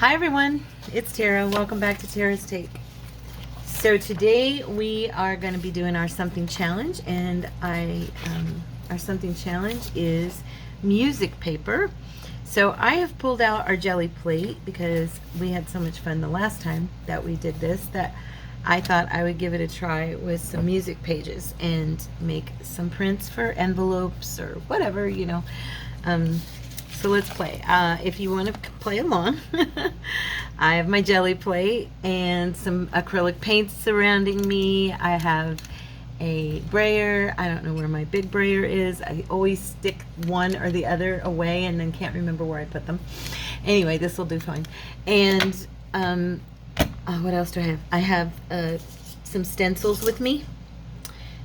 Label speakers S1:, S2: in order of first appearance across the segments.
S1: Hi everyone, it's Tara. Welcome back to Tara's Take. So today we are going to be doing our something challenge, and our something challenge is music paper. So I have pulled out our jelly plate because we had so much fun the last time that we did this that I thought I would give it a try with some music pages and make some prints for envelopes or whatever, you know. So let's play. If you want to play along, I have my jelly plate and some acrylic paints surrounding me. I have a brayer. I don't know where my big brayer is. I always stick one or the other away and then can't remember where I put them. Anyway, this will do fine. And what else do I have? I have some stencils with me.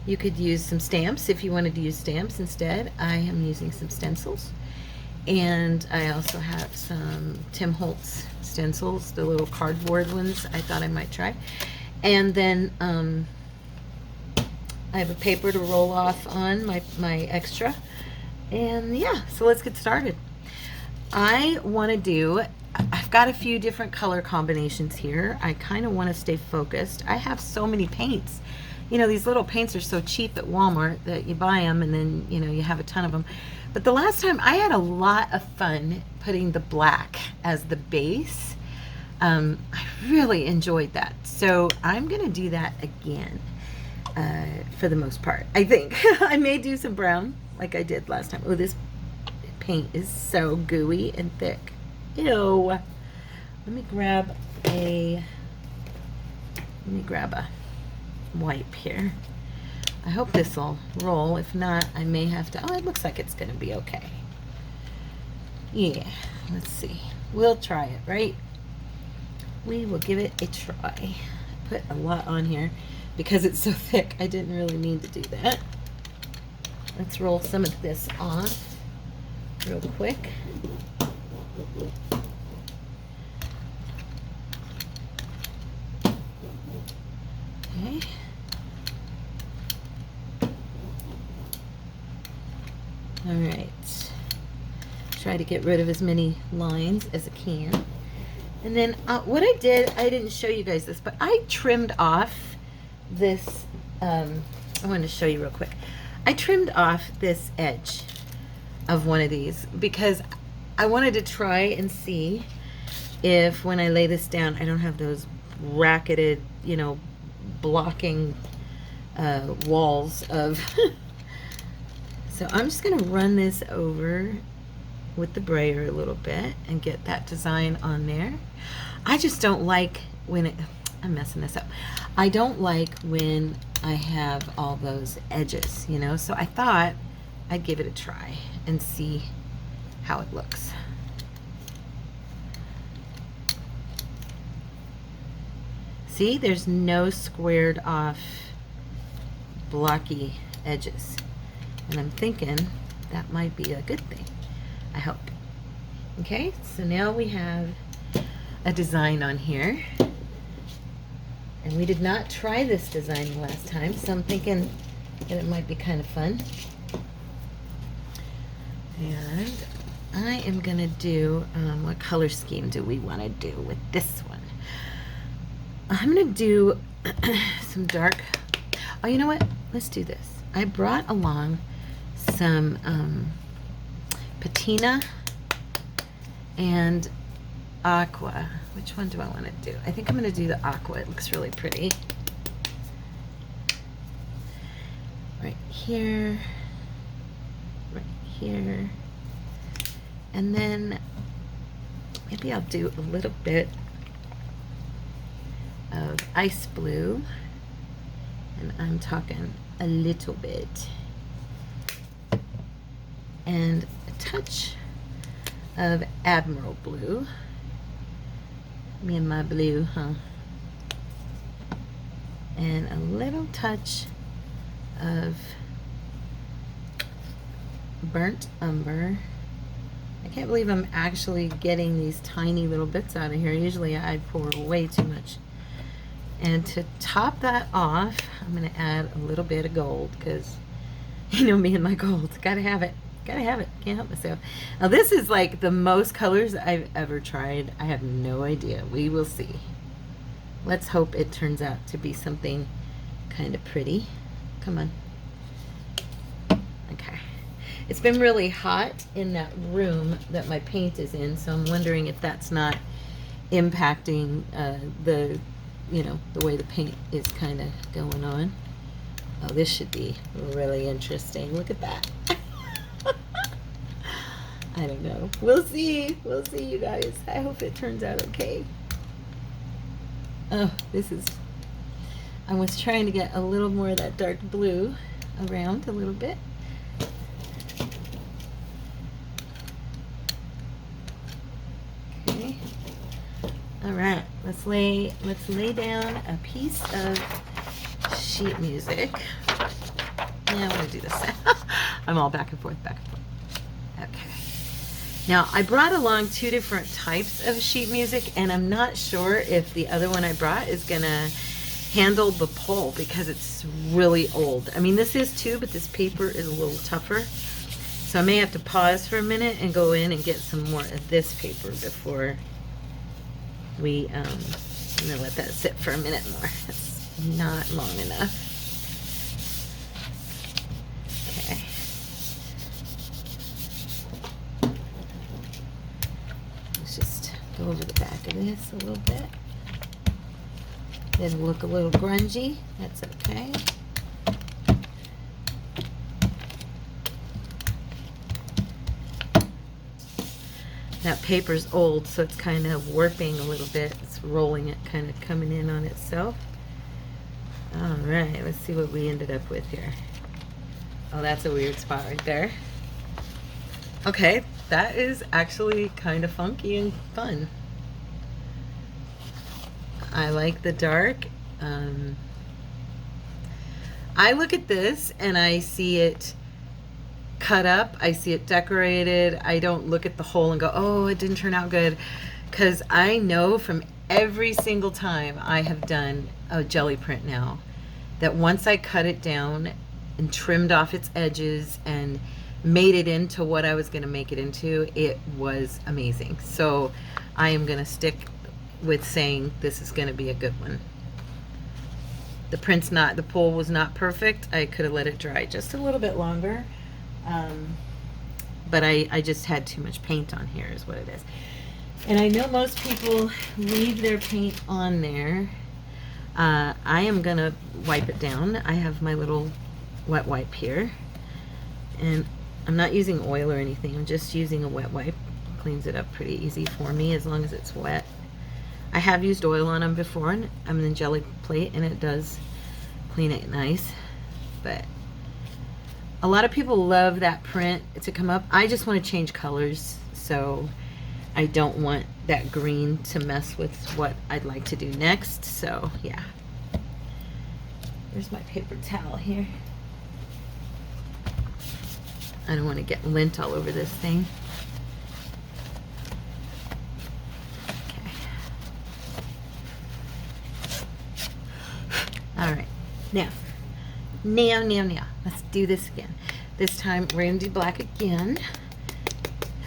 S1: You could use some stamps if you wanted to use stamps instead. I am using some stencils. And I also have some Tim Holtz stencils, the little cardboard ones I thought I might try. And then I have a paper to roll off on my extra. And yeah, so let's get started. I've got a few different color combinations here. I kind of want to stay focused. I have so many paints. You know, these little paints are so cheap at Walmart that you buy them and then, you know, you have a ton of them. But the last time I had a lot of fun putting the black as the base. I really enjoyed that. So I'm going to do that again for the most part, I think. I may do some brown like I did last time. Oh, this paint is so gooey and thick. Ew. Let me grab a wipe here. I hope this will roll. If not, I may have to. Oh, it looks like it's going to be okay. Yeah, let's see. We'll try it, right? We will give it a try. Put a lot on here because it's so thick. I didn't really need to do that. Let's roll some of this off real quick. Okay. All right, try to get rid of as many lines as I can. And then what I did, I didn't show you guys this, but I trimmed off this, I wanted to show you real quick. I trimmed off this edge of one of these because I wanted to try and see if when I lay this down, I don't have those racketed, you know, blocking walls of... So I'm just going to run this over with the brayer a little bit and get that design on there. I just don't like when I'm messing this up. I don't like when I have all those edges, you know, so I thought I'd give it a try and see how it looks. See, there's no squared off blocky edges. And I'm thinking that might be a good thing. I hope. Okay, so now we have a design on here. And we did not try this design last time, so I'm thinking that it might be kind of fun. And I am going to do, what color scheme do we want to do with this one? I'm going to do some dark. Oh, you know what? Let's do this. I brought along some patina and aqua. Which one do I want to do? I think I'm going to do the aqua. It looks really pretty. Right here. Right here. And then maybe I'll do a little bit of ice blue. And I'm talking a little bit. And a touch of Admiral Blue. Me and my blue, huh? And a little touch of Burnt Umber. I can't believe I'm actually getting these tiny little bits out of here. Usually I pour way too much. And to top that off, I'm going to add a little bit of gold because, you know me and my gold. Got to have it. Gotta have it. Can't help myself. Now this is like the most colors I've ever tried. I have no idea. We will see. Let's hope it turns out to be something kind of pretty. Come on. Okay. It's been really hot in that room that my paint is in, so I'm wondering if that's not impacting the, you know, the way the paint is kind of going on. Oh, this should be really interesting. Look at that. I don't know. We'll see. We'll see, you guys. I hope it turns out okay. Oh, this is... I was trying to get a little more of that dark blue around a little bit. Okay. All right. Let's lay down a piece of sheet music. Yeah, I'm gonna do this. I'm all back and forth, back and forth. Okay. Now, I brought along 2 different types of sheet music, and I'm not sure if the other one I brought is gonna handle the pull because it's really old. I mean, this is too, but this paper is a little tougher. So I may have to pause for a minute and go in and get some more of this paper before we, I'm gonna let that sit for a minute more. That's not long enough. Okay. Let's just go over the back of this a little bit. It'll look a little grungy. That's okay. That paper's old, so it's kind of warping a little bit. It's rolling it, kind of coming in on itself. All right, let's see what we ended up with here. Oh, that's a weird spot right there. Okay, that is actually kind of funky and fun. I like the dark. I look at this and I see it cut up. I see it decorated. I don't look at the hole and go, oh, it didn't turn out good. Because I know from every single time I have done a jelly print now that once I cut it down and trimmed off its edges and made it into what I was going to make it into, it was amazing. So I am going to stick with saying this is going to be a good one. The pull was not perfect. I could have let it dry just a little bit longer. But I just had too much paint on here is what it is. And I know most people leave their paint on there. I am going to wipe it down. I have my little wet wipe here. And I'm not using oil or anything. I'm just using a wet wipe. Cleans it up pretty easy for me as long as it's wet. I have used oil on them before, and I'm in jelly plate, and it does clean it nice. But a lot of people love that print to come up. I just want to change colors, so I don't want that green to mess with what I'd like to do next. So yeah, there's my paper towel here. I don't want to get lint all over this thing. All right, now, let's do this again. This time we're gonna do black again.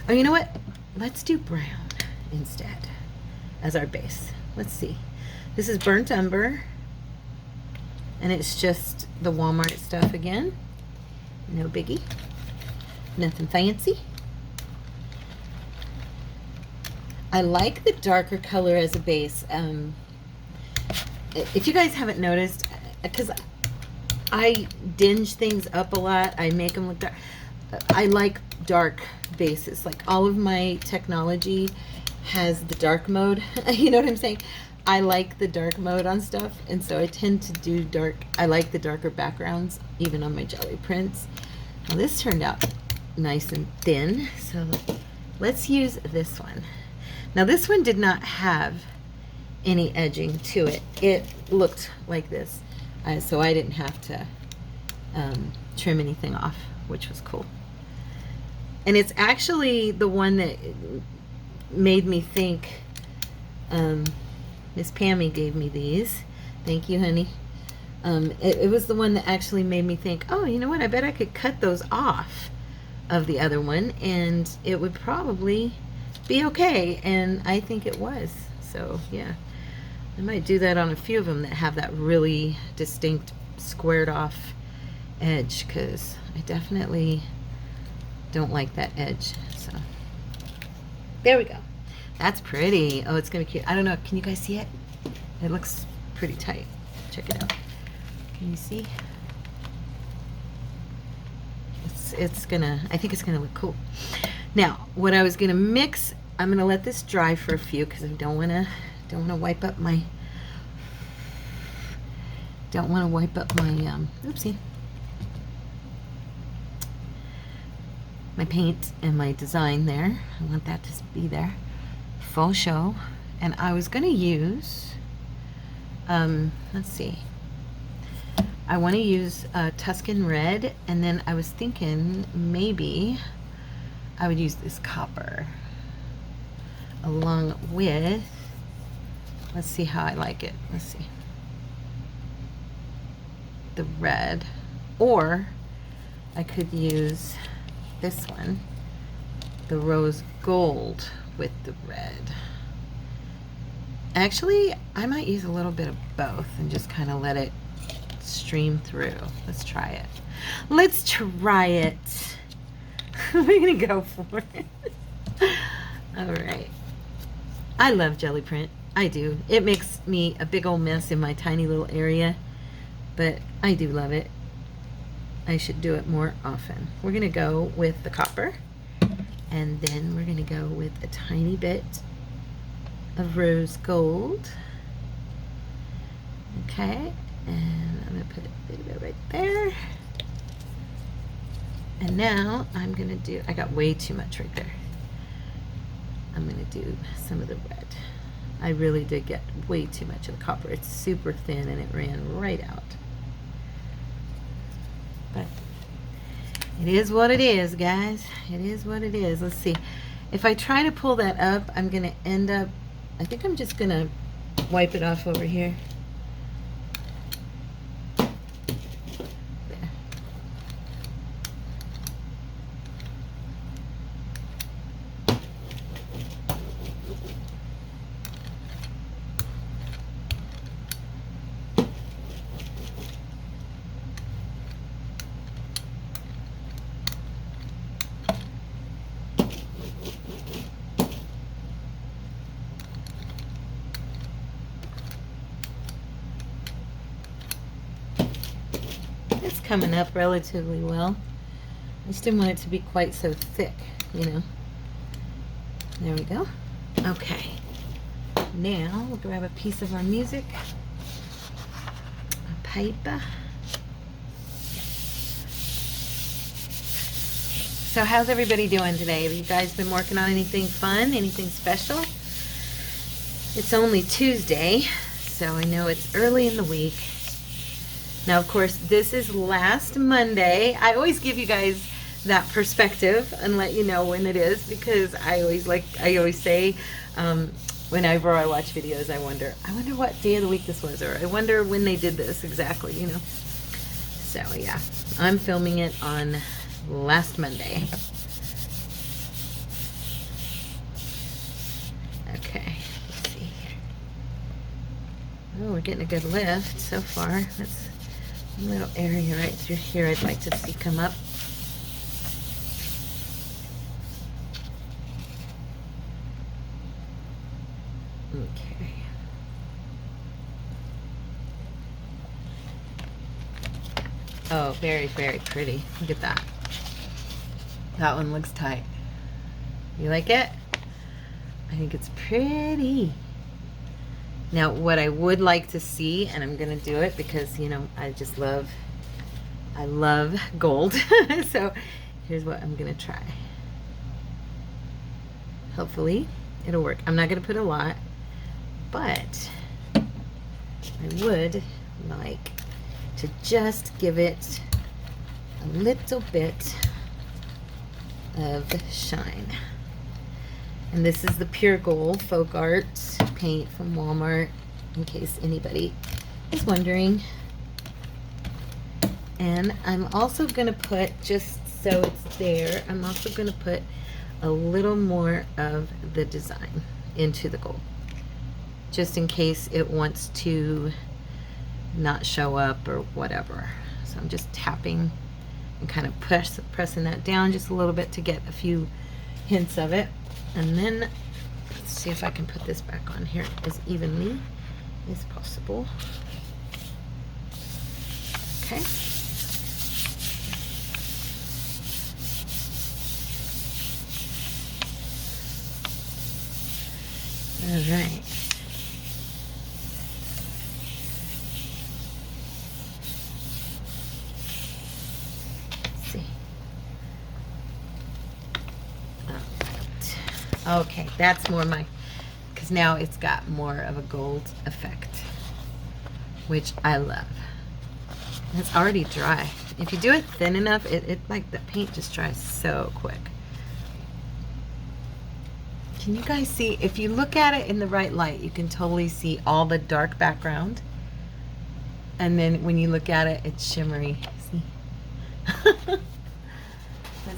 S1: Oh, you know what? Let's do brown instead as our base. Let's see. This is Burnt Umber, and it's just the Walmart stuff again. No biggie, nothing fancy. I like the darker color as a base. If you guys haven't noticed, because I dinge things up a lot, I make them look dark. I like dark bases. Like all of my technology has the dark mode. You know what I'm saying? I like the dark mode on stuff, and so I tend to do dark. I like the darker backgrounds, even on my jelly prints. Now this turned out nice and thin, so let's use this one. Now this one did not have any edging to it. It looked like this, so I didn't have to trim anything off, which was cool. And it's actually the one that made me think, Miss Pammy gave me these. Thank you, honey. It was the one that actually made me think, oh, you know what, I bet I could cut those off of the other one, and it would probably be okay, and I think it was. So yeah, I might do that on a few of them that have that really distinct squared off edge, because I definitely don't like that edge. So there we go. That's pretty. Oh, it's gonna be cute. I don't know, can you guys see it? It looks pretty tight. Check it out. Can you see? It's gonna, I think it's gonna look cool. Now, what I was gonna mix, I'm gonna let this dry for a few because I don't wanna wipe up my, oopsie, my paint and my design there. I want that to be there, full show. And I was gonna use, let's see, I want to use Tuscan Red, and then I was thinking maybe I would use this copper along with, let's see how I like it, let's see, the red, or I could use this one, the rose gold with the red. Actually, I might use a little bit of both and just kind of let it stream through. Let's try it. Let's try it. We're gonna go for it. All right. I love jelly print. I do. It makes me a big old mess in my tiny little area, but I do love it. I should do it more often. We're gonna go with the copper, and then we're gonna go with a tiny bit of rose gold. Okay. And I'm going to put a little bit right there. And now I'm going to do, I got way too much right there. I'm going to do some of the red. I really did get way too much of the copper. It's super thin and it ran right out. But it is what it is, guys. It is what it is. Let's see. If I try to pull that up, I'm going to end up, I think I'm just going to wipe it off over here. It's coming up relatively well. I just didn't want it to be quite so thick, you know. There we go. Okay. Now we'll grab a piece of our music, a paper. So how's everybody doing today? Have you guys been working on anything fun, anything special? It's only Tuesday, so I know it's early in the week. Now, of course, this is last Monday. I always give you guys that perspective and let you know when it is, because I always say, whenever I watch videos, I wonder what day of the week this was, or I wonder when they did this exactly, you know. So yeah, I'm filming it on last Monday. Okay, let's see here. Oh, we're getting a good lift so far. That's a little area right through here I'd like to see come up. Okay. Oh, very, very pretty. Look at that. That one looks tight. You like it? I think it's pretty. Now, what I would like to see, and I'm going to do it because, you know, I love gold. So here's what I'm going to try. Hopefully it'll work. I'm not going to put a lot, but I would like to just give it a little bit of shine. And this is the Pure Gold Folk Art paint from Walmart, in case anybody is wondering. And I'm also going to put just so it's there. I'm also going to put a little more of the design into the gold, just in case it wants to not show up or whatever. So I'm just tapping and kind of pressing that down just a little bit to get a few hints of it. And then let's see if I can put this back on here as evenly as possible. Okay. All right. Let's see. All right. Okay, that's more my, because now it's got more of a gold effect, which I love. It's already dry. If you do it thin enough, it like the paint just dries so quick. Can you guys see? If you look at it in the right light, you can totally see all the dark background. And then when you look at it, it's shimmery. See? Let's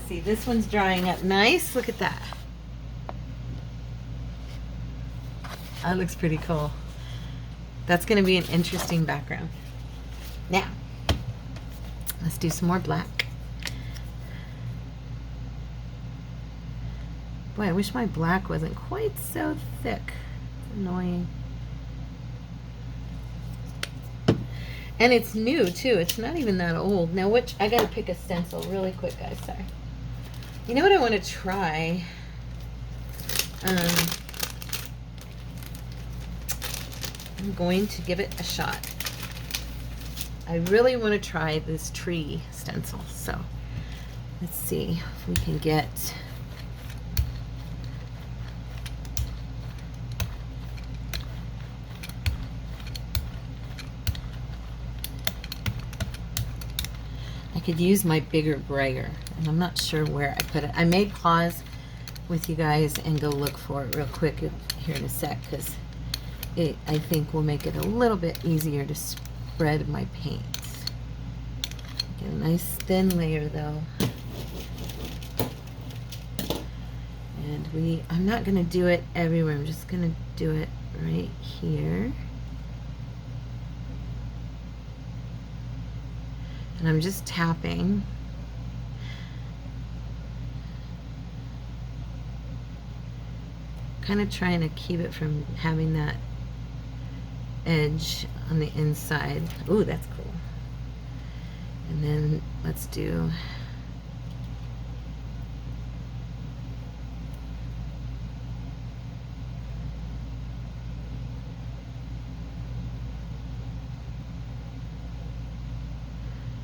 S1: see. This one's drying up nice. Look at that. That looks pretty cool. That's going to be an interesting background. Now, let's do some more black. Boy, I wish my black wasn't quite so thick. It's annoying. And it's new too. It's not even that old. Now, which I gotta pick a stencil really quick, guys. Sorry. You know what I want to try? I'm going to give it a shot. I really want to try this tree stencil. So let's see if we can get. I could use my bigger brayer, and I'm not sure where I put it. I may pause with you guys and go look for it real quick here in a sec, because it, I think, will make it a little bit easier to spread my paints. Get a nice thin layer though. And I'm not going to do it everywhere. I'm just going to do it right here. And I'm just tapping. Kind of trying to keep it from having that edge on the inside. Ooh, that's cool. And then let's do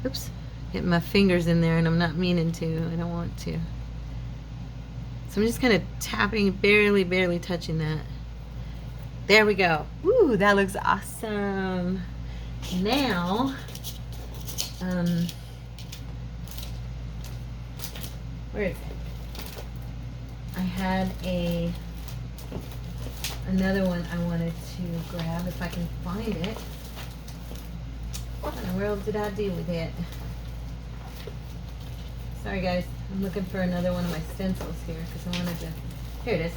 S1: oops, get my fingers in there, and I'm not meaning to. I don't want to. So I'm just kind of tapping, barely touching that. There we go. Ooh, that looks awesome. Now, where is it? I had another one I wanted to grab if I can find it. What in the world did I do with it? Sorry guys, I'm looking for another one of my stencils here because I wanted to, here it is.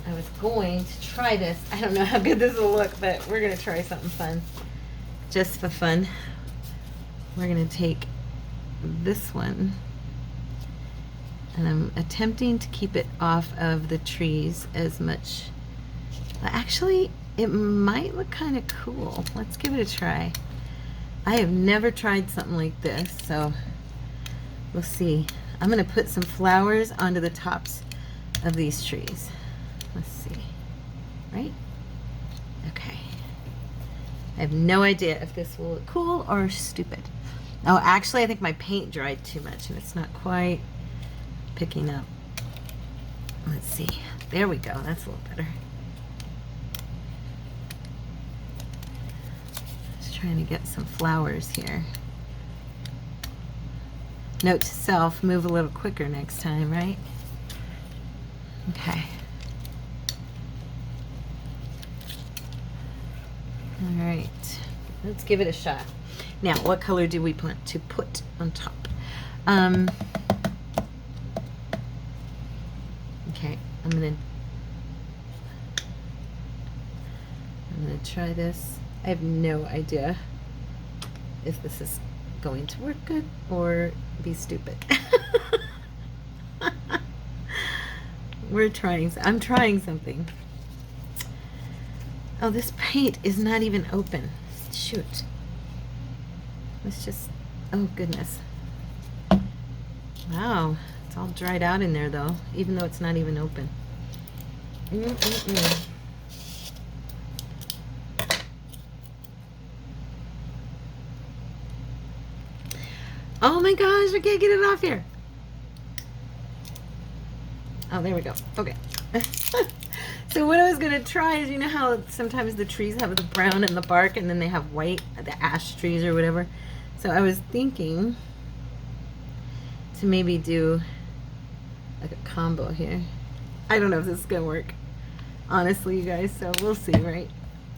S1: I was going to try this. I don't know how good this will look, but we're going to try something fun. Just for fun. We're going to take this one, and I'm attempting to keep it off of the trees as much. Actually, it might look kind of cool. Let's give it a try. I have never tried something like this, so we'll see. I'm going to put some flowers onto the tops of these trees. Let's see. Right? Okay. I have no idea if this will look cool or stupid. Oh, actually, I think my paint dried too much, and it's not quite picking up. Let's see. There we go. That's a little better. Trying to get some flowers here. Note to self, move a little quicker next time, right? Okay. All right, let's give it a shot. Now, what color do we want to put on top? Okay, I'm gonna try this. I have no idea if this is going to work good or be stupid. I'm trying something. Oh, this paint is not even open. Shoot. Let's just, oh goodness. Wow, it's all dried out in there though, even though it's not even open. Oh my gosh, I can't get it off here. Oh, there we go. Okay. So what I was going to try is, you know how sometimes the trees have the brown in the bark and then they have white, the ash trees or whatever. So I was thinking to maybe do like a combo here. I don't know if this is going to work, honestly, you guys, so we'll see, right?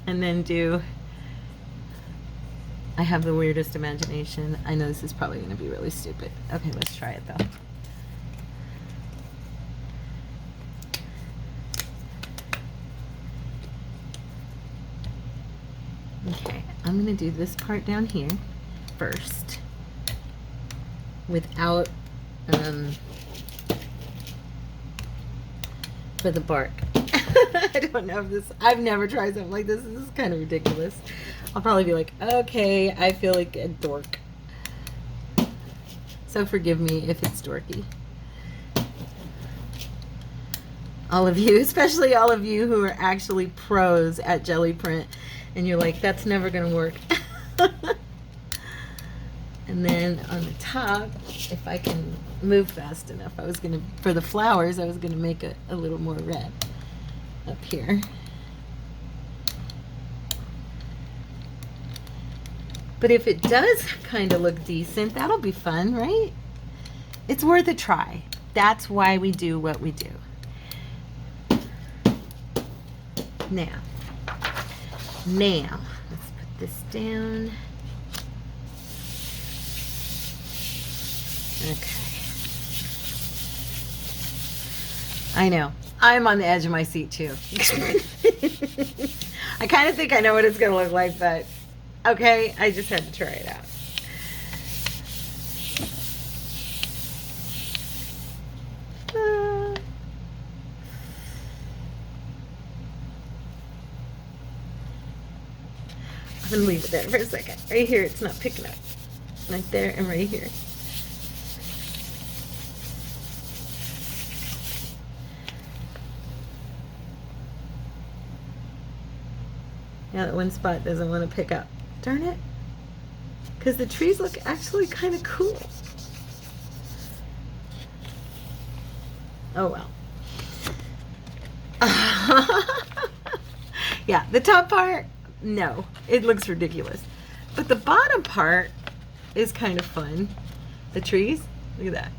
S1: And then do, I have the weirdest imagination. I know this is probably going to be really stupid. Okay, let's try it though. Okay, I'm going to do this part down here first without, for the bark. I don't know if this, I've never tried something like this. This is kind of ridiculous. I'll probably be like, okay, I feel like a dork. So forgive me if it's dorky. All of you, especially all of you who are actually pros at jelly print, and you're like, that's never gonna work. And then on the top, if I can move fast enough, I was gonna, for the flowers, I was gonna make it a little more red up here. But if it does kind of look decent, that'll be fun, right? It's worth a try. That's why we do what we do. Now, let's put this down. Okay. I know. I'm on the edge of my seat too. I kind of think I know what it's going to look like, but okay, I just had to try it out. I'm going to leave it there for a second. Right here, it's not picking up. Right there and right here. Yeah, that one spot doesn't want to pick up. Darn it. Because the trees look actually kind of cool. Oh well. Yeah, the top part, no, it looks ridiculous. But the bottom part is kind of fun. The trees, look at that.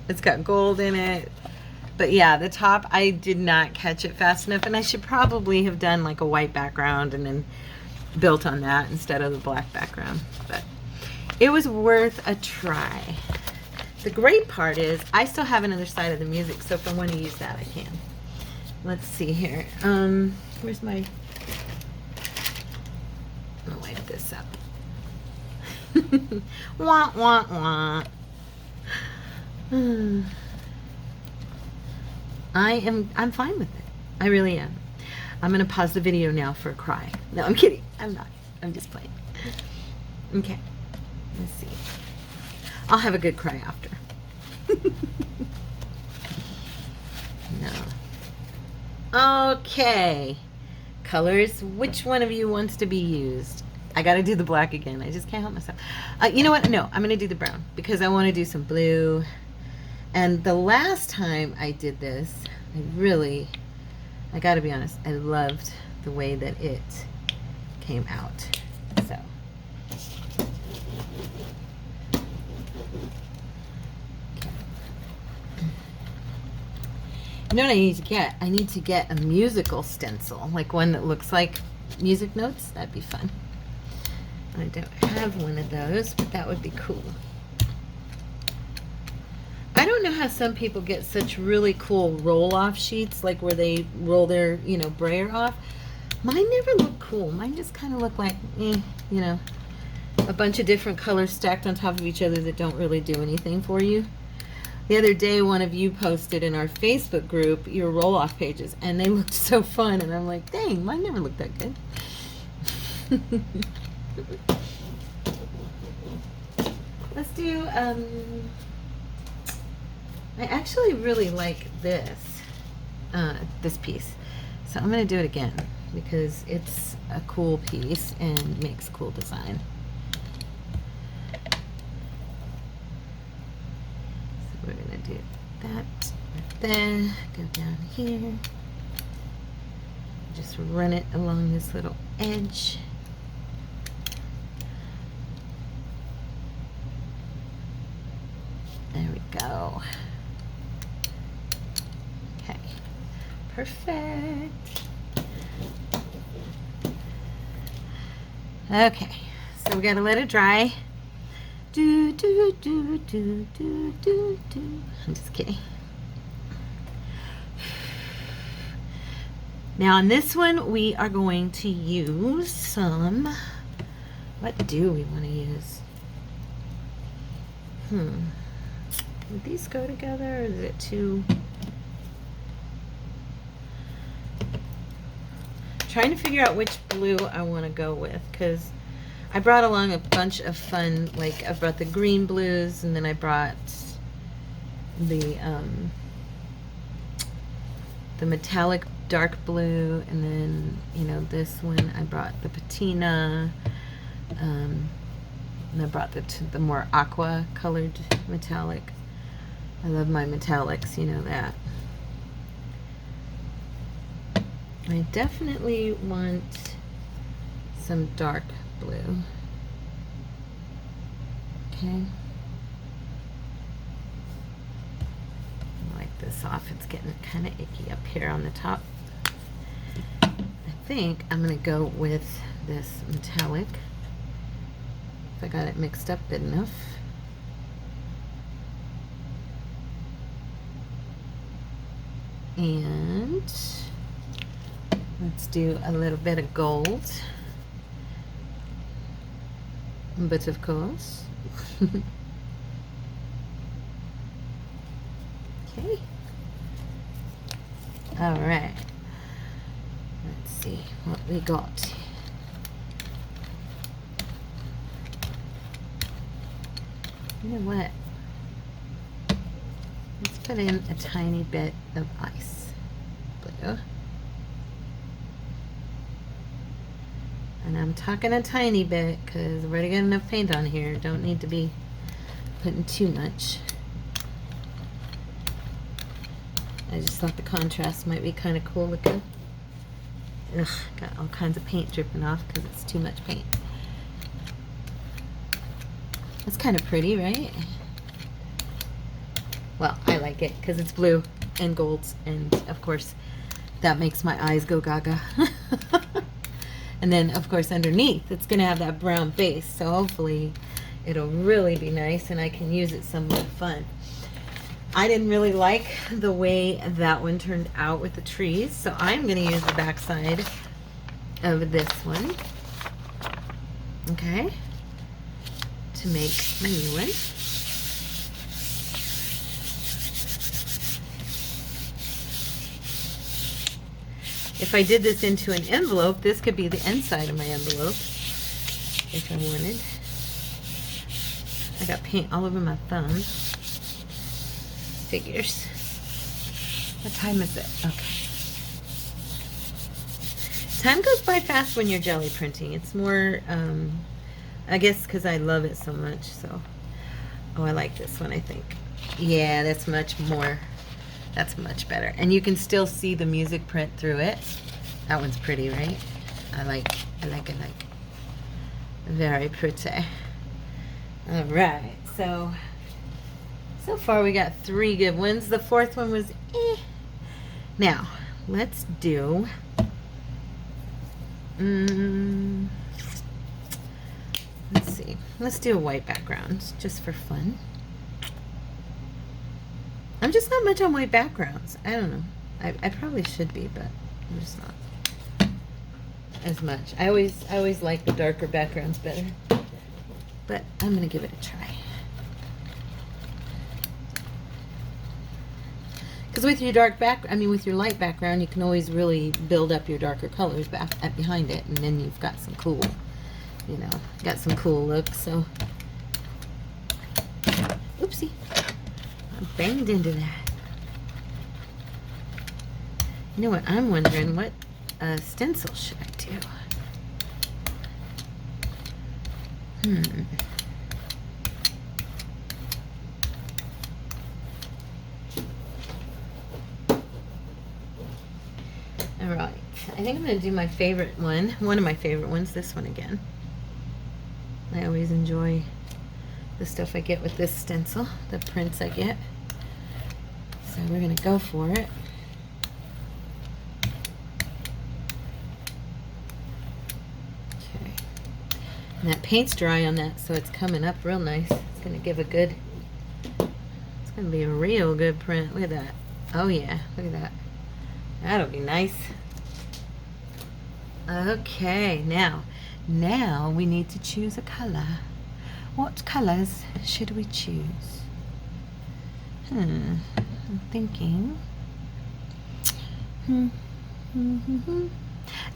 S1: It's got gold in it. But yeah, the top, I did not catch it fast enough, and I should probably have done like a white background and then built on that instead of the black background. But it was worth a try. The great part is I still have another side of the music, so if I want to use that, I can. Let's see here. Where's my... I'll wipe this up. Wah, wah, wah. I'm fine with it. I really am. I'm going to pause the video now for a cry. No, I'm kidding. I'm not. I'm just playing. Okay. Let's see. I'll have a good cry after. No. Okay. Colors. Which one of you wants to be used? I got to do the black again. I just can't help myself. You know what? No, I'm going to do the brown because I want to do some blue. And the last time I did this, I got to be honest, I loved the way that it came out. So. Okay. You know what I need to get? I need to get a musical stencil, like one that looks like music notes. That'd be fun. I don't have one of those, but that would be cool. I don't know how some people get such really cool roll-off sheets, like where they roll their, brayer off. Mine never look cool. Mine just kind of look like, a bunch of different colors stacked on top of each other that don't really do anything for you. The other day, one of you posted in our Facebook group your roll-off pages, and they looked so fun, and I'm like, dang, mine never looked that good. Let's do, I actually really like this piece. So I'm going to do it again because it's a cool piece and makes cool design. So we're going to do that right there, go down here, just run it along this little edge. There we go. Okay, perfect. Okay, so we gotta let it dry. Do do do do do do do. I'm just kidding. Now on this one, we are going to use some. What do we want to use? Would these go together, or is it too? Trying to figure out which blue I want to go with, because I brought along a bunch of fun, like I brought the green blues, and then I brought the metallic dark blue, and then this one I brought the patina, and I brought the more aqua colored metallic. I love my metallics, you know that. I definitely want some dark blue. Okay. Wipe this off. It's getting kind of icky up here on the top. I think I'm going to go with this metallic. If I got it mixed up good enough. And let's do a little bit of gold. But of course. Okay. All right. Let's see what we got. You know what? Let's put in a tiny bit of ice blue. And I'm talking a tiny bit because I've already got enough paint on here. Don't need to be putting too much. I just thought the contrast might be kind of cool looking. Ugh, got all kinds of paint dripping off because it's too much paint. That's kind of pretty, right? Well, I like it because it's blue and golds, and of course that makes my eyes go gaga. And then of course underneath it's gonna have that brown base, so hopefully it'll really be nice and I can use it some more fun. I didn't really like the way that one turned out with the trees, so I'm gonna use the back side of this one, okay, to make my new one. If I did this into an envelope, this could be the inside of my envelope if I wanted. I got paint all over my thumb. Figures. What time is it? Okay. Time goes by fast when you're jelly printing. It's more, I guess because I love it so much. So, oh, I like this one, I think. Yeah, that's much more. That's much better. And you can still see the music print through it. That one's pretty, right? I like. Very pretty. All right. So far we got 3 good ones. The 4th one was eh. Now, let's do let's see. Let's do a white background just for fun. I'm just not much on white backgrounds. I don't know. I probably should be, but I'm just not as much. I always like the darker backgrounds better. But I'm gonna give it a try. Because with your with your light background, you can always really build up your darker colors behind it, and then you've got some cool, got some cool looks. So, oopsie, I banged into that. You know what? I'm wondering what stencil should I do? All right, I think I'm going to do my favorite one of my favorite ones, this one again. I always enjoy the stuff I get with this stencil, the prints I get. So we're going to go for it. Okay. And that paint's dry on that, so it's coming up real nice. It's going to give a good, it's going to be a real good print. Look at that. Oh yeah, look at that. That'll be nice. Okay, now we need to choose a color. What colors should we choose? I'm thinking.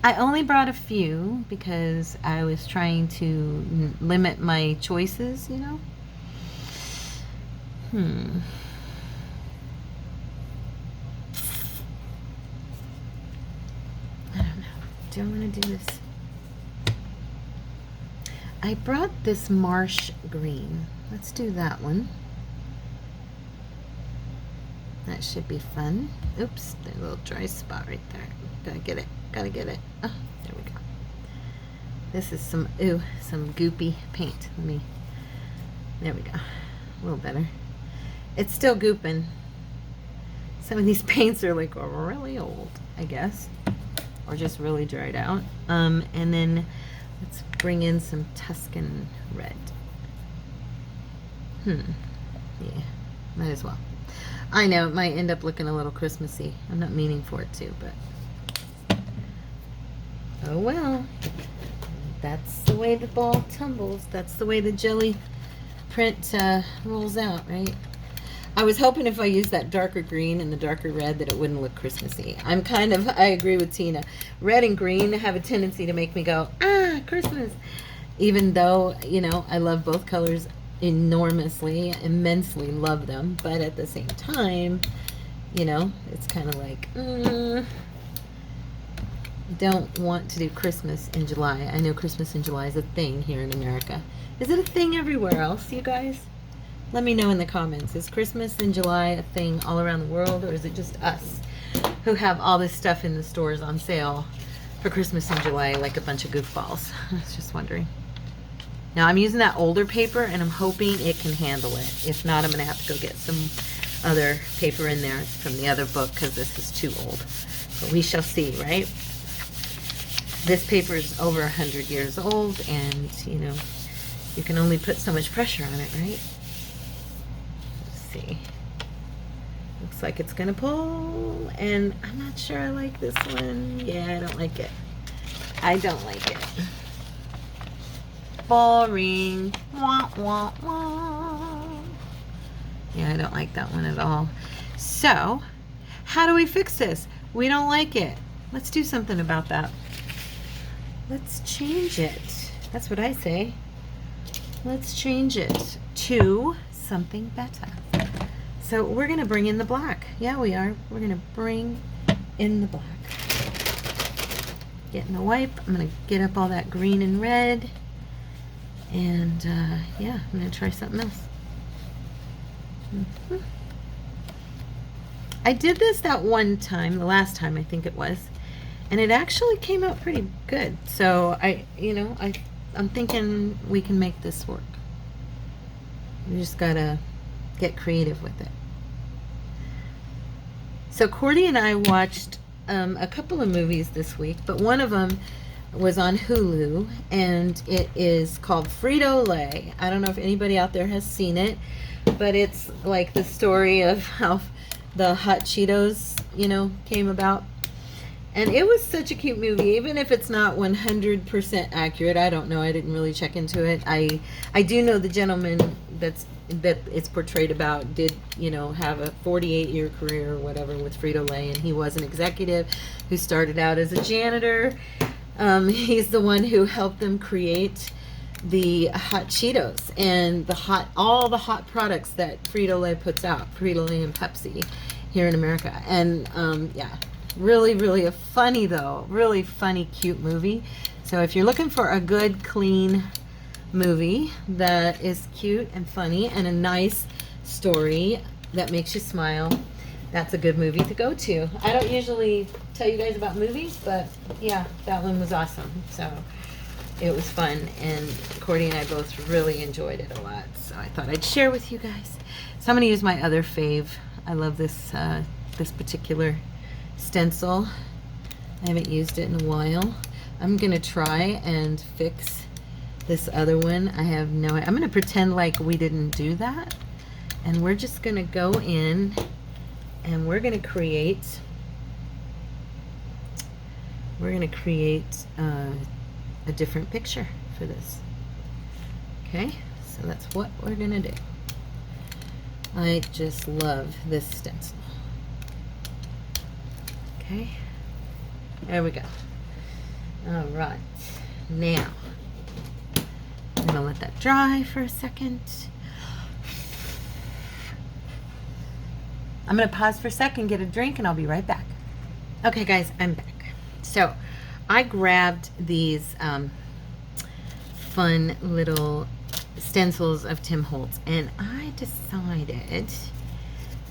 S1: I only brought a few because I was trying to limit my choices, I don't know. Do I want to do this? I brought this marsh green. Let's do that one. That should be fun. Oops, there's a little dry spot right there. Gotta get it. Gotta get it. Oh, there we go. This is some goopy paint. There we go. A little better. It's still gooping. Some of these paints are like really old, I guess. Or just really dried out. And then let's bring in some Tuscan red. Yeah, might as well. I know it might end up looking a little Christmassy. I'm not meaning for it to, but oh well. That's the way the ball tumbles. That's the way the jelly print rolls out, right? I was hoping if I used that darker green and the darker red that it wouldn't look Christmassy. I agree with Tina. Red and green have a tendency to make me go, Christmas. Even though, I love both colors enormously, immensely love them. But at the same time, it's kind of like, I don't want to do Christmas in July. I know Christmas in July is a thing here in America. Is it a thing everywhere else, you guys? Let me know in the comments. Is Christmas in July a thing all around the world, or is it just us who have all this stuff in the stores on sale for Christmas in July like a bunch of goofballs? I was just wondering. Now I'm using that older paper and I'm hoping it can handle it. If not, I'm going to have to go get some other paper in there from the other book because this is too old. But we shall see, right? This paper is over 100 years old and, you can only put so much pressure on it, right? See. Looks like it's gonna pull, and I'm not sure I like this one. Yeah, I don't like it. I don't like it. Boring. Wah, wah, wah. Yeah, I don't like that one at all. So, how do we fix this? We don't like it. Let's do something about that. Let's change it. That's what I say. Let's change it to something better. So we're going to bring in the black. Yeah, we are. We're going to bring in the black. Getting the wipe. I'm going to get up all that green and red. And yeah, I'm going to try something else. I did this that one time, the last time I think it was, and it actually came out pretty good. So I'm thinking we can make this work. We just gotta get creative with it. So Cordy and I watched a couple of movies this week, but one of them was on Hulu, and it is called Frito-Lay. I don't know if anybody out there has seen it, but it's like the story of how the Hot Cheetos, you know, came about. And it was such a cute movie, even if it's not 100% accurate. I don't know. I didn't really check into it. I do know the gentleman that it's portrayed about did, you know, have a 48-year career or whatever with Frito-Lay, and he was an executive who started out as a janitor. He's the one who helped them create the Hot Cheetos and all the hot products that Frito-Lay puts out, Frito-Lay and Pepsi here in America. And yeah, really really funny, cute movie. So if you're looking for a good, clean movie that is cute and funny and a nice story that makes you smile, that's a good movie to go to. I don't usually tell you guys about movies, but yeah, that one was awesome. So it was fun, and Cordy and I both really enjoyed it a lot. So I thought I'd share with you guys. So I'm going to use my other fave. I love this this particular stencil. I haven't used it in a while. I'm going to try and fix this other one. I have no idea. I'm going to pretend like we didn't do that. And we're just going to go in and we're going to create a different picture for this. Okay, so that's what we're gonna do. I just love this stencil. Okay, there we go. All right, now I'm gonna let that dry for a second. I'm gonna pause for a second, get a drink, and I'll be right back. Okay guys, I'm back. So I grabbed these fun little stencils of Tim Holtz, and I decided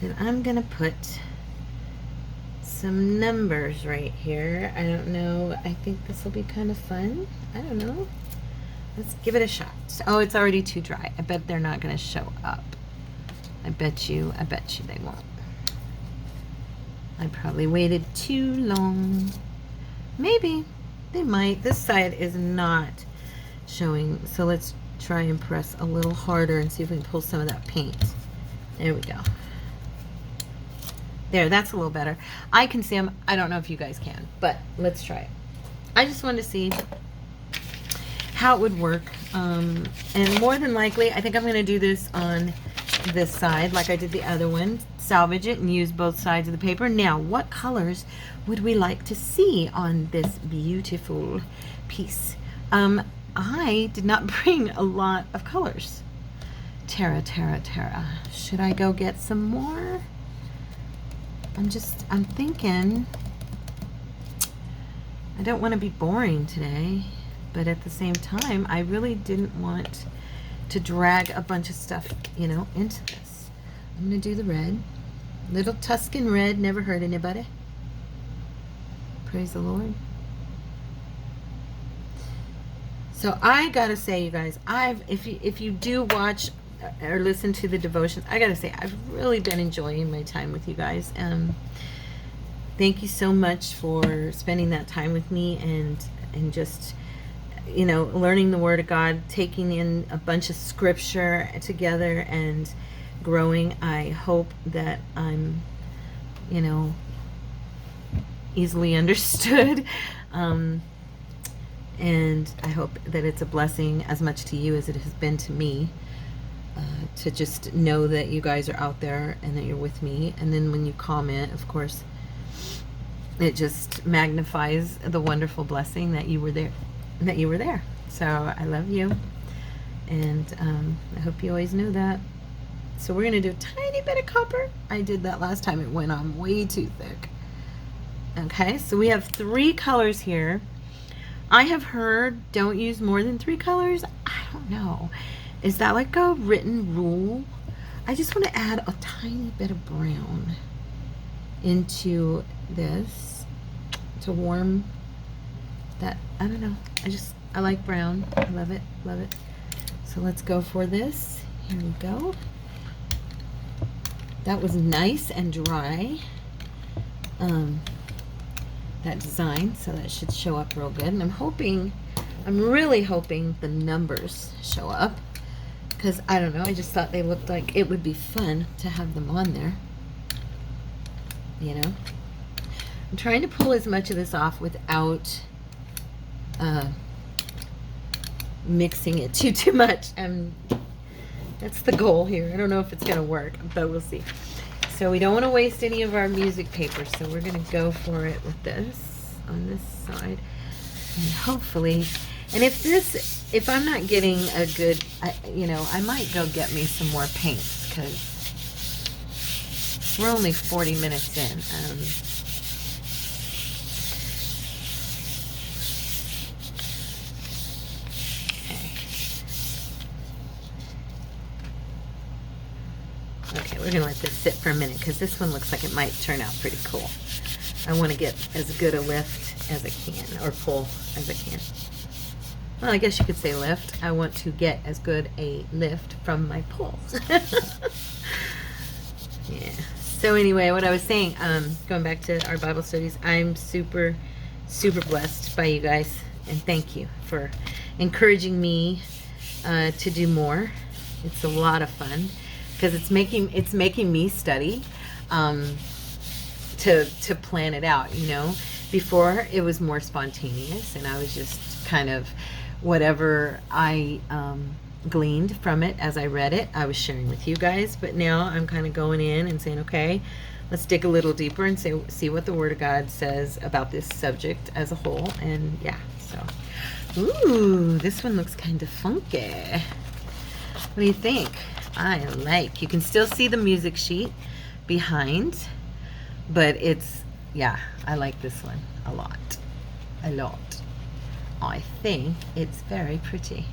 S1: that I'm gonna put some numbers right here. I don't know, I think this will be kind of fun. I don't know, let's give it a shot. Oh, it's already too dry. I bet they're not gonna show up. I bet you they won't. I probably waited too long. Maybe they might. This side is not showing, so let's try and press a little harder and see if we can pull some of that paint. There we go. There, that's a little better. I can see them. I don't know if you guys can, but let's try it. I just wanted to see how it would work, and more than likely I think I'm going to do this on this side like I did the other one, salvage it and use both sides of the paper. Now, what colors would we like to see on this beautiful piece? I did not bring a lot of colors. Tara. Should I go get some more? I'm thinking, I don't want to be boring today, but at the same time, I really didn't want to drag a bunch of stuff, you know, into this. I'm going to do the red. Little Tuscan red, never hurt anybody. Praise the Lord. So I gotta say, you guys, if you do watch or listen to the devotions, I gotta say, I've really been enjoying my time with you guys. Thank you so much for spending that time with me and just, you know, learning the Word of God, taking in a bunch of scripture together and growing. I hope that I'm, you know, easily understood, and I hope that it's a blessing as much to you as it has been to me, to just know that you guys are out there and that you're with me. And then when you comment, of course, it just magnifies the wonderful blessing that you were there. So I love you, and I hope you always know that. So we're going to do a tiny bit of copper. I did that last time. It went on way too thick. Okay, so we have 3 colors here. I have heard don't use more than 3 colors. I don't know. Is that like a written rule? I just want to add a tiny bit of brown into this to warm that. I don't know. I like brown. I love it. Love it. So let's go for this. Here we go. That was nice and dry. That design, so that should show up real good. And I'm really hoping the numbers show up, because I don't know, I just thought they looked like it would be fun to have them on there. you know. I'm trying to pull as much of this off without mixing it too much. That's the goal here. I don't know if it's going to work, but we'll see. So we don't want to waste any of our music paper, so we're going to go for it with this on this side. And hopefully, and if I'm not getting a good, I might go get me some more paints, because we're only 40 minutes in. Okay, we're gonna let this sit for a minute, because this one looks like it might turn out pretty cool. I want to get as good a lift as I can, or pull as I can. Well, I guess you could say lift. I want to get as good a lift from my pull. Yeah. So anyway, what I was saying, going back to our Bible studies, I'm super, super blessed by you guys, and thank you for encouraging me to do more. It's a lot of fun, because it's making me study to plan it out. Before it was more spontaneous, and I was just kind of whatever I gleaned from it as I read it, I was sharing with you guys. But now I'm kind of going in and saying, okay, let's dig a little deeper and see what the Word of God says about this subject as a whole. And yeah, so ooh, this one looks kind of funky. What do you think? You can still see the music sheet behind, but I like this one a lot. I think it's very pretty.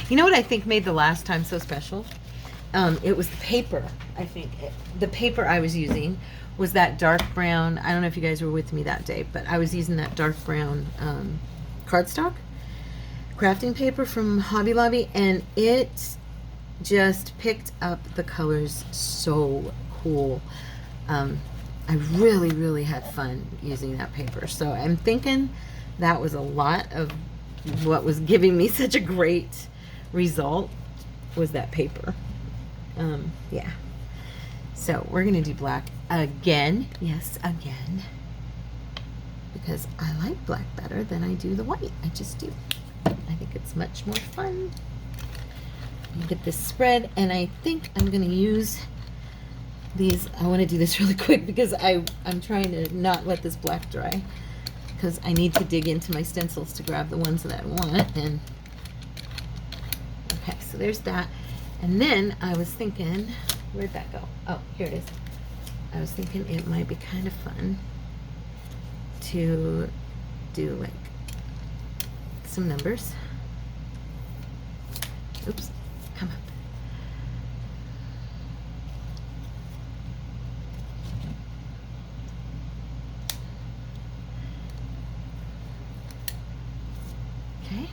S1: You know what I think made the last time so special? It was the paper. I think the paper I was using was that dark brown. I don't know if you guys were with me that day, but I was using that dark brown cardstock crafting paper from Hobby Lobby, and it just picked up the colors so cool. I really, really had fun using that paper. So I'm thinking that was a lot of what was giving me such a great result, was that paper. Yeah. So we're going to do black again. Yes, again. Because I like black better than I do the white. I just do. I think it's much more fun. Get this spread, and I think I'm going to use these. I want to do this really quick because I'm trying to not let this black dry, because I need to dig into my stencils to grab the ones that I want. And okay, so there's that. And then I was thinking, where'd that go? Oh, here it is. I was thinking it might be kind of fun to do like some numbers. Oops, come up. Okay.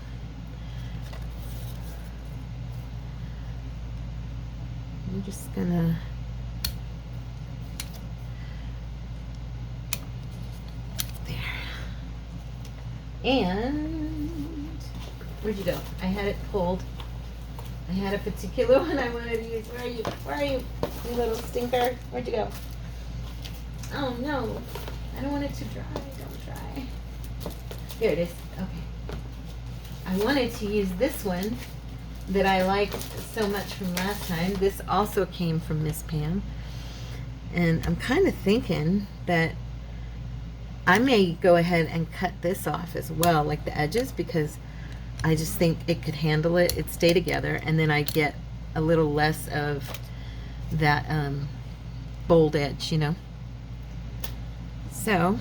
S1: I'm just gonna there. And where'd you go? I had it pulled. I had a particular one I wanted to use. Where are you? Where are you? You little stinker. Where'd you go? Oh no. I don't want it to dry. Don't dry. Here it is. Okay. I wanted to use this one that I liked so much from last time. This also came from Miss Pam. And I'm kind of thinking that I may go ahead and cut this off as well, like the edges, because I just think it could handle it. It'd stay together, and then I get a little less of that bold edge, you know. So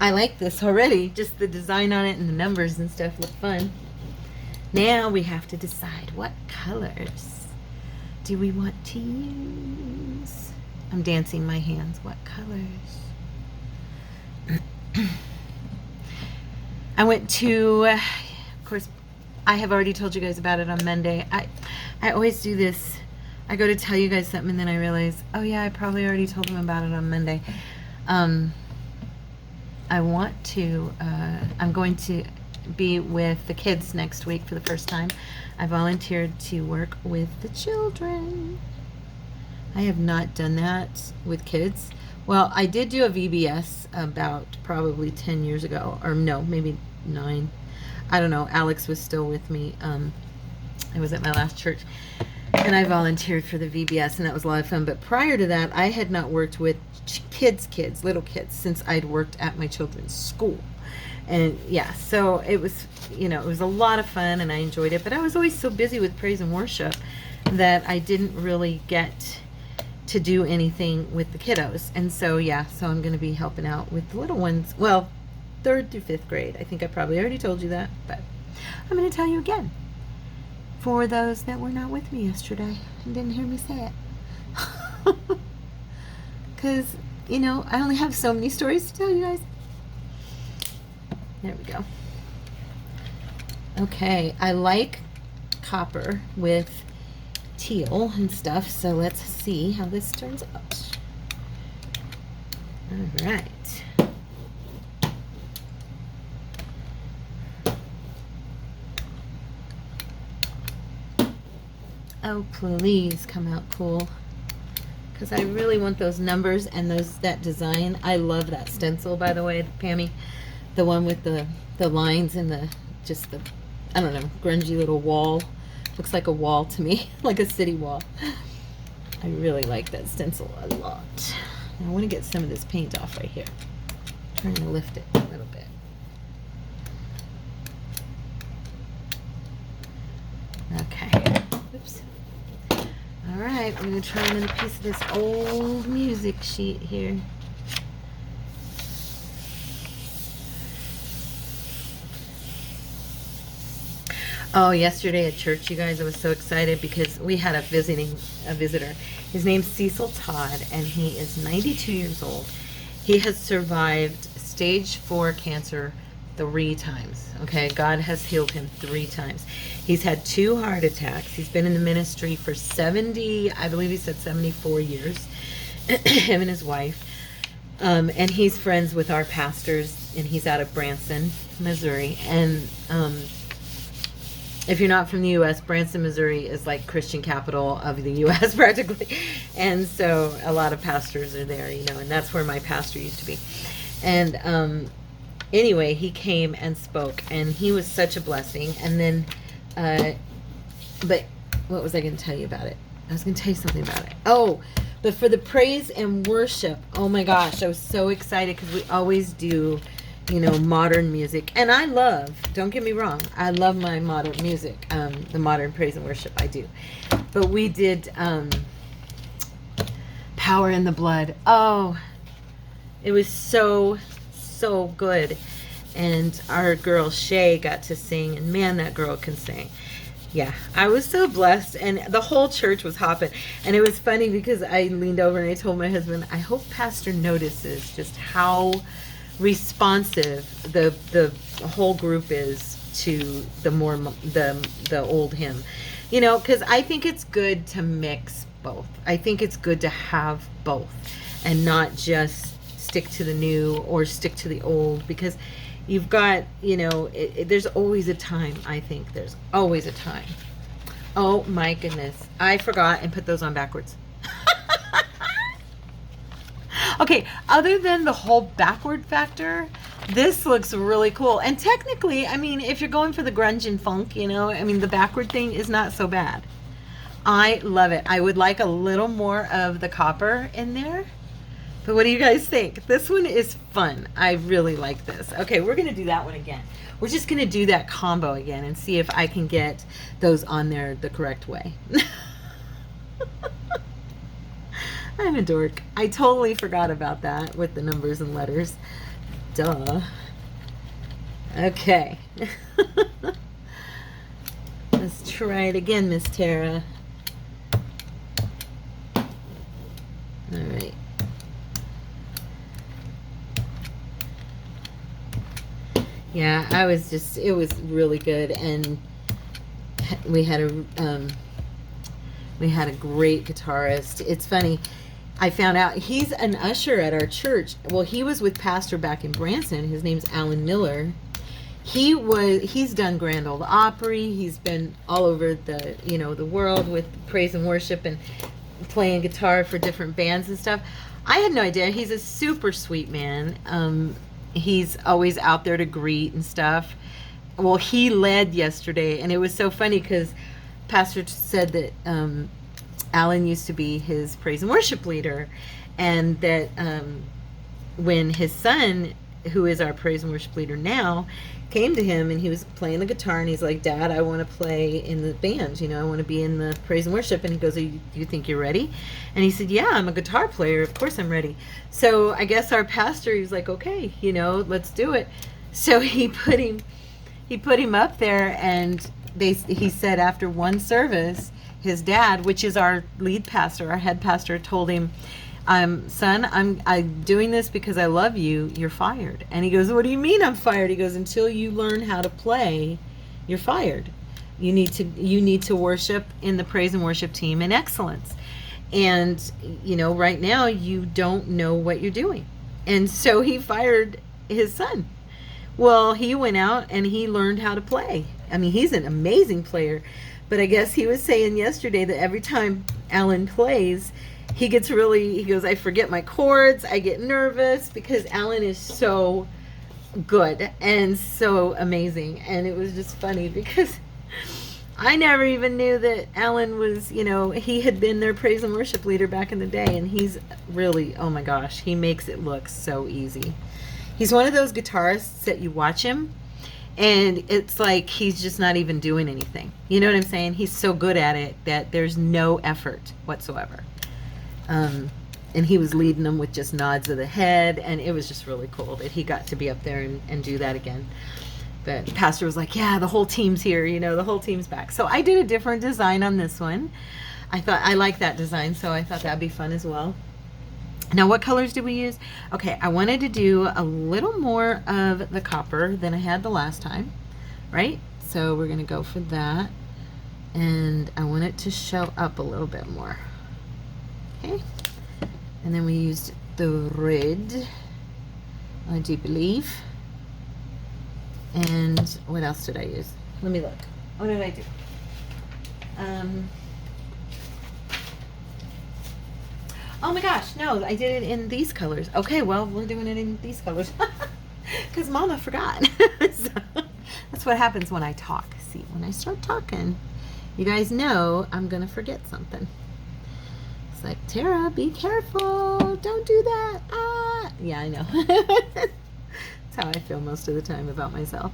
S1: I like this already. Just the design on it and the numbers and stuff look fun. Now we have to decide what colors do we want to use. I'm dancing my hands. What colors? I went to, of course, I have already told you guys about it on Monday. I always do this. I go to tell you guys something and then I realize, oh yeah, I probably already told them about it on Monday. I want to, I'm going to be with the kids next week for the first time. I volunteered to work with the children. I have not done that with kids. Well, I did do a VBS about probably 10 years ago, or no, maybe 9. I don't know. Alex was still with me. I was at my last church, and I volunteered for the VBS, and that was a lot of fun. But prior to that, I had not worked with little kids, since I'd worked at my children's school. And yeah, so it was, it was a lot of fun, and I enjoyed it. But I was always so busy with praise and worship that I didn't really get to do anything with the kiddos. And so, yeah, so I'm going to be helping out with the little ones. Well, 3rd through 5th grade. I think I probably already told you that, but I'm going to tell you again. For those that were not with me yesterday and didn't hear me say it. Because, I only have so many stories to tell you guys. There we go. Okay, I like copper with teal and stuff, so let's see how this turns out. All right. Oh, please come out cool, because I really want those numbers and that design. I love that stencil, by the way, Pammy, the one with the lines and the I don't know, grungy little wall. Looks like a wall to me, like a city wall. I really like that stencil a lot. Now I want to get some of this paint off right here. I'm trying to lift it a little bit. Okay. Oops. All right, I'm going to try another piece of this old music sheet here. Oh, yesterday at church, you guys, I was so excited because we had a visitor. His name's Cecil Todd, and he is 92 years old. He has survived stage 4 cancer 3 times. Okay, God has healed him 3 times. He's had 2 heart attacks. He's been in the ministry for 70, I believe he said 74 years, him and his wife. And he's friends with our pastors, and he's out of Branson, Missouri. And if you're not from the U.S., Branson, Missouri is like Christian capital of the U.S. practically. And so a lot of pastors are there, and that's where my pastor used to be. And anyway, he came and spoke, and he was such a blessing. And then, but what was I going to tell you about it? I was going to tell you something about it. Oh, but for the praise and worship, oh my gosh, I was so excited because we always do, modern music. And I love, don't get me wrong, I love my modern music, the modern praise and worship, I do. But we did Power in the Blood. Oh, it was so good. And our girl Shay got to sing, and man, that girl can sing. Yeah, I was so blessed, and the whole church was hopping. And it was funny because I leaned over and I told my husband, I hope Pastor notices just how responsive the whole group is to the old hymn, because I think it's good to mix both. I think it's good to have both and not just stick to the new or stick to the old, because you've got, there's always a time. I think there's always a time. Oh my goodness, I forgot and put those on backwards. Okay, other than the whole backward factor, this looks really cool. And technically, if you're going for the grunge and funk, the backward thing is not so bad. I love it. I would like a little more of the copper in there. But what do you guys think? This one is fun. I really like this. Okay, we're going to do that one again. We're just going to do that combo again and see if I can get those on there the correct way. I'm a dork. I totally forgot about that with the numbers and letters. Duh. Okay. Let's try it again, Miss Tara. All right. Yeah, it was really good, and we had a great guitarist. It's funny, I found out he's an usher at our church. Well, he was with Pastor back in Branson. His name's Alan Miller. He's done Grand Ole Opry. He's been all over the world with praise and worship and playing guitar for different bands and stuff. I had no idea. He's a super sweet man. He's always out there to greet and stuff. Well, he led yesterday, and it was so funny because Pastor said that Alan used to be his praise and worship leader, and that when his son, who is our praise and worship leader now, came to him and he was playing the guitar, and he's like, Dad, I want to play in the band, I want to be in the praise and worship. And he goes, do you think you're ready? And he said, yeah, I'm a guitar player, of course I'm ready. So I guess our pastor, he was like, okay, let's do it. So he put him up there, and he said after one service, his dad, which is our lead pastor, our head pastor, told him, son, I'm doing this because I love you. You're fired. And he goes, what do you mean I'm fired? He goes, until you learn how to play, you're fired. You need to worship in the praise and worship team in excellence. And, right now you don't know what you're doing. And so he fired his son. Well, he went out and he learned how to play. I mean, he's an amazing player. But I guess he was saying yesterday that every time Alan plays, he goes, I forget my chords, I get nervous, because Alan is so good and so amazing. And it was just funny because I never even knew that Alan was, he had been their praise and worship leader back in the day, and he's really, oh my gosh, he makes it look so easy. He's one of those guitarists that you watch him and it's like he's just not even doing anything. You know what I'm saying? He's so good at it that there's no effort whatsoever. And he was leading them with just nods of the head, and it was just really cool that he got to be up there and do that again. But the pastor was like, yeah, the whole team's here, the whole team's back. So I did a different design on this one. I thought I liked that design, so I thought that'd be fun as well. Now, what colors did we use? Okay, I wanted to do a little more of the copper than I had the last time, right? So we're going to go for that. And I want it to show up a little bit more. Okay. And then we used the red, I do believe. And what else did I use? Let me look. What did I do? Oh my gosh, no, I did it in these colors. Okay, well, we're doing it in these colors because Mama forgot. So, that's what happens when I talk. See, when I start talking, you guys know I'm going to forget something. It's like, Tara, be careful. Don't do that. Ah. Yeah, I know. That's how I feel most of the time about myself.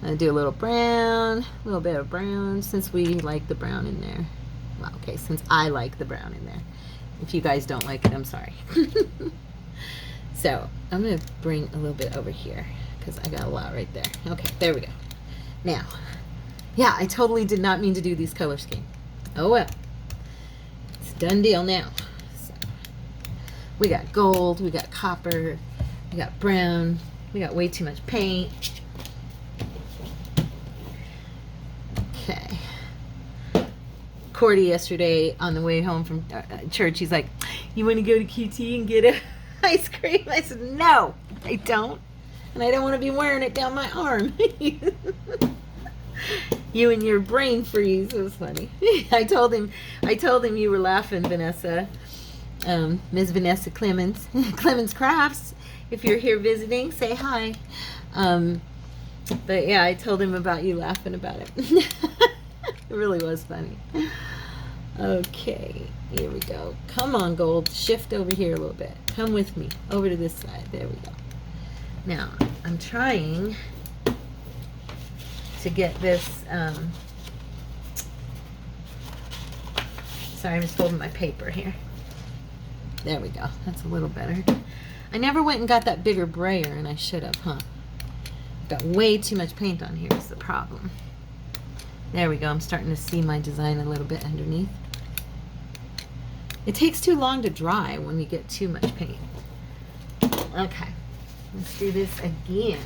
S1: I'm going to do a little brown, a little bit of brown, since we like the brown in there. Well, okay, since I like the brown in there. If you guys don't like it, I'm sorry. So I'm going to bring a little bit over here because I got a lot right there. Okay, there we go. Now, yeah, I totally did not mean to do these color scheme. Oh well. It's a done deal now. So, we got gold, we got copper, we got brown, we got way too much paint. Okay. Cordy yesterday on the way home from church, he's like, you want to go to QT and get ice cream? I said, no, I don't. And I don't want to be wearing it down my arm. You and your brain freeze. It was funny. I told him you were laughing, Vanessa. Ms. Vanessa Clemens. Clemens Crafts. If you're here visiting, say hi. But yeah, I told him about you laughing about it. It really was funny. Okay, here we go. Come on, gold. Shift over here a little bit. Come with me. Over to this side. There we go. Now, I'm trying to get this... sorry, I'm just holding my paper here. There we go. That's a little better. I never went and got that bigger brayer, and I should have, huh? Got way too much paint on here is the problem. There we go. I'm starting to see my design a little bit underneath. It takes too long to dry when you get too much paint. Okay. Let's do this again.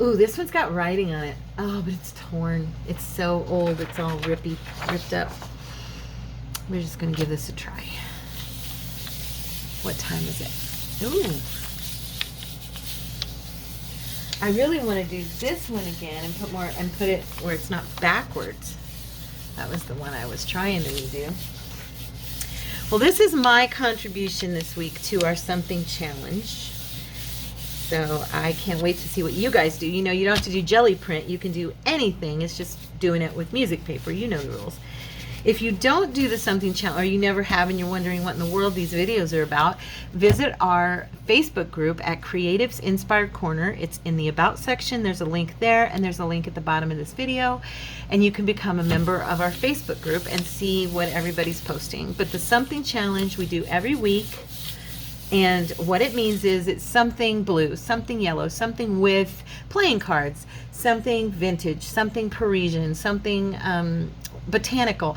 S1: Ooh, this one's got writing on it. Oh, but it's torn. It's so old. It's all ripped up. We're just going to give this a try. What time is it? Ooh. I really want to do this one again and put it where it's not backwards. That was the one I was trying to redo. Well, this is my contribution this week to our Something Challenge. So I can't wait to see what you guys do. You know, you don't have to do jelly print. You can do anything. It's just doing it with music paper. You know the rules. If you don't do the Something Challenge, or you never have and you're wondering what in the world these videos are about, visit our Facebook group at Creatives Inspired Corner. It's in the About section. There's a link there, and there's a link at the bottom of this video. And you can become a member of our Facebook group and see what everybody's posting. But the Something Challenge we do every week. And what it means is it's something blue, something yellow, something with playing cards, something vintage, something Parisian, something botanical.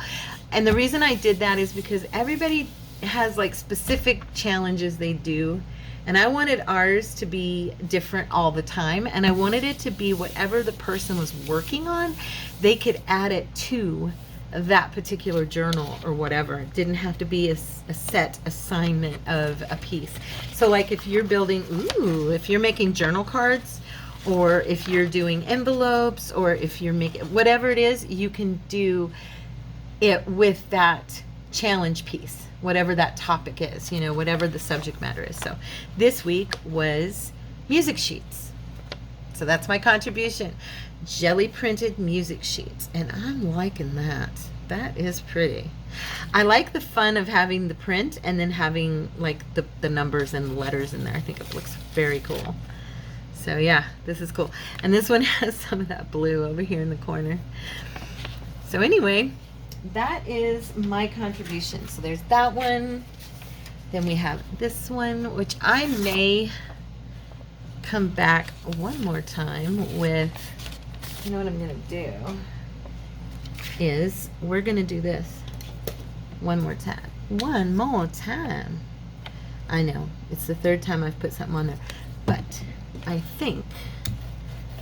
S1: And the reason I did that is because everybody has like specific challenges they do. And I wanted ours to be different all the time. And I wanted it to be whatever the person was working on, they could add it to that particular journal or whatever. It didn't have to be a set assignment of a piece. So like if you're building, if you're making journal cards, or if you're doing envelopes, or if you're making whatever it is, you can do it with that challenge piece, whatever that topic is, you know, whatever the subject matter is. So this week was music sheets. So that's my contribution. Jelly printed music sheets, and I'm liking that. That is pretty. I like the fun of having the print and then having like the numbers and letters in there. I think it looks very cool. So yeah, this is cool. And this one has some of that blue over here in the corner. So anyway, that is my contribution. So there's that one. Then we have this one, which I may come back one more time with. You know what I'm gonna do is we're gonna do this one more time. One more time. I know it's the third time I've put something on there, but I think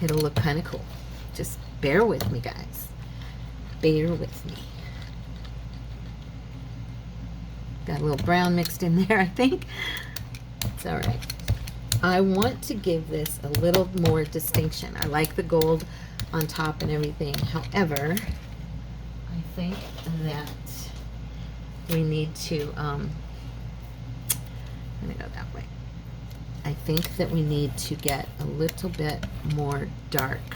S1: it'll look kind of cool. Just bear with me, guys. Bear with me. Got a little brown mixed in there, I think. It's all right. I want to give this a little more distinction. I like the gold on top and everything. However, I think that we need to, I'm gonna go that way. I think that we need to get a little bit more dark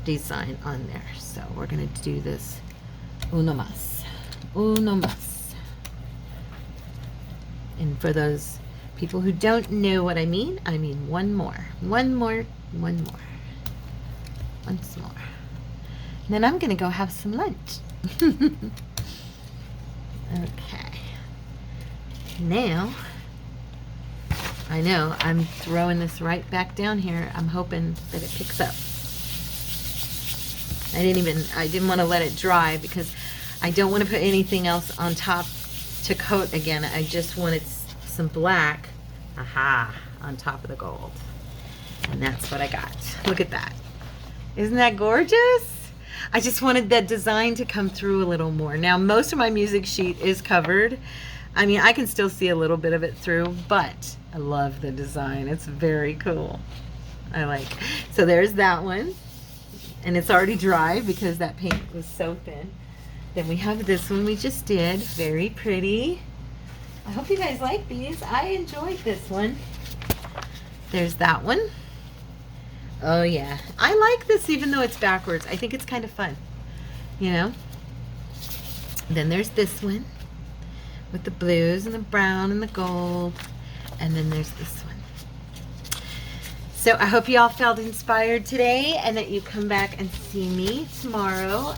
S1: design on there. So we're gonna do this uno más. Uno más. And for those people who don't know what I mean one more. One more, one more. Once more. And then I'm gonna go have some lunch. Okay. Now, I know I'm throwing this right back down here. I'm hoping that it picks up. I didn't want to let it dry because I don't want to put anything else on top to coat again. I just wanted some black, on top of the gold. And that's what I got. Look at that. Isn't that gorgeous? I just wanted that design to come through a little more. Now, most of my music sheet is covered. I mean, I can still see a little bit of it through, but I love the design. It's very cool. I like it. So there's that one. And it's already dry because that paint was so thin. Then we have this one we just did. Very pretty. I hope you guys like these. I enjoyed this one. There's that one. Oh yeah, I like this even though it's backwards. I think it's kind of fun, you know. Then there's this one with the blues and the brown and the gold, and then there's this one. So I hope you all felt inspired today and that you come back and see me tomorrow.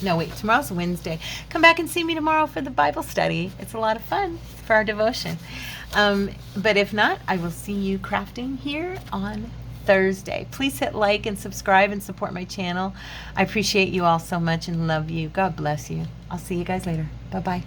S1: No, wait, tomorrow's Wednesday. Come back and see me tomorrow for the Bible study. It's a lot of fun for our devotion. But if not, I will see you crafting here on Thursday. Please hit like and subscribe and support my channel. I appreciate you all so much and love you. God bless you. I'll see you guys later. Bye-bye.